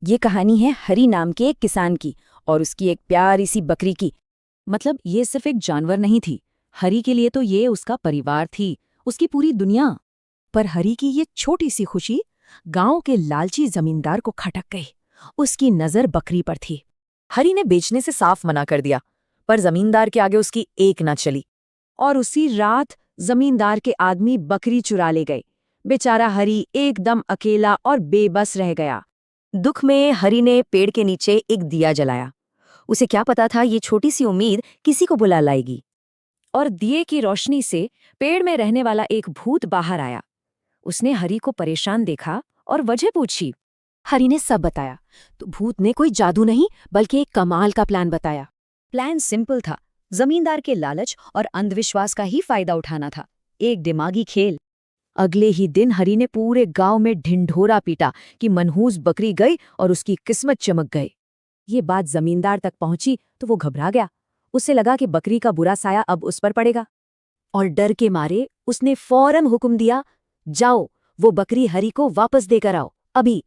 ये कहानी है हरी नाम के एक किसान की और उसकी एक प्यारी सी बकरी की। मतलब ये सिर्फ एक जानवर नहीं थी। हरी के लिए तो ये उसका परिवार थी, उसकी पूरी दुनिया। पर हरी की ये छोटी सी खुशी गांव के लालची जमींदार को खटक गई। उसकी नजर बकरी पर थी। हरी ने बेचने से साफ मना कर दिया, पर जमींदार के आगे उसकी एक न चली। और उसी रात जमींदार के आदमी बकरी चुरा ले गए। बेचारा हरी एकदम अकेला और बेबस रह गया। दुख में हरी ने पेड़ के नीचे एक दिया जलाया। उसे क्या पता था ये छोटी सी उम्मीद किसी को बुला लाएगी। और दिए की रोशनी से पेड़ में रहने वाला एक भूत बाहर आया। उसने हरी को परेशान देखा और वजह पूछी। हरी ने सब बताया। तो भूत ने कोई जादू नहीं बल्कि एक कमाल का प्लान बताया। प्लान सिंपल था, जमींदार के लालच और अंधविश्वास का ही फायदा उठाना था। एक दिमागी खेल। अगले ही दिन हरी ने पूरे गांव में ढिंढोरा पीटा कि मनहूस बकरी गई और उसकी किस्मत चमक गई। ये बात जमींदार तक पहुंची तो वो घबरा गया। उसे लगा कि बकरी का बुरा साया अब उस पर पड़ेगा और डर के मारे उसने फौरन हुक्म दिया, जाओ वो बकरी हरी को वापस देकर आओ अभी।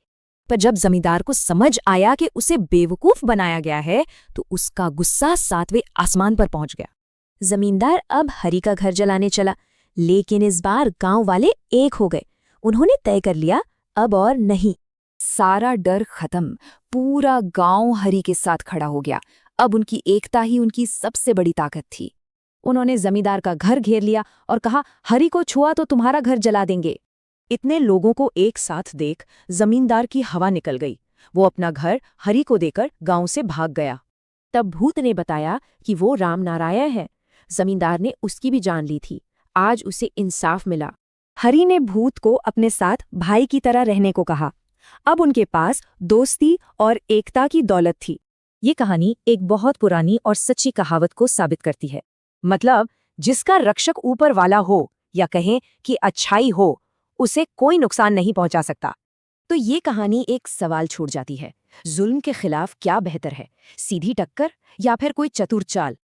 पर जब जमींदार को समझ आया कि उसे बेवकूफ बनाया गया है तो उसका गुस्सा 7वें आसमान पर पहुंच गया। जमींदार अब हरी का घर जलाने चला, लेकिन इस बार गांव वाले एक हो गए। उन्होंने तय कर लिया, अब और नहीं। सारा डर खत्म। पूरा गांव हरी के साथ खड़ा हो गया। अब उनकी एकता ही उनकी सबसे बड़ी ताकत थी। उन्होंने जमींदार का घर घेर लिया और कहा, हरी को छुआ तो तुम्हारा घर जला देंगे। इतने लोगों को एक साथ देख जमींदार की हवा निकल गई। वो अपना घर हरी को देकर गांव से भाग गया। तब भूत ने बताया कि वो राम नारायण है। जमींदार ने उसकी भी जान ली थी। आज उसे इंसाफ मिला। हरी ने भूत को अपने साथ भाई की तरह रहने को कहा। अब उनके पास दोस्ती और एकता की दौलत थी। ये कहानी एक बहुत पुरानी और सच्ची कहावत को साबित करती है। मतलब जिसका रक्षक ऊपर वाला हो या कहें कि अच्छाई हो, उसे कोई नुकसान नहीं पहुंचा सकता। तो ये कहानी एक सवाल छोड़ जाती है, जुल्म के खिलाफ क्या बेहतर है, सीधी टक्कर या फिर कोई चतुर चाल।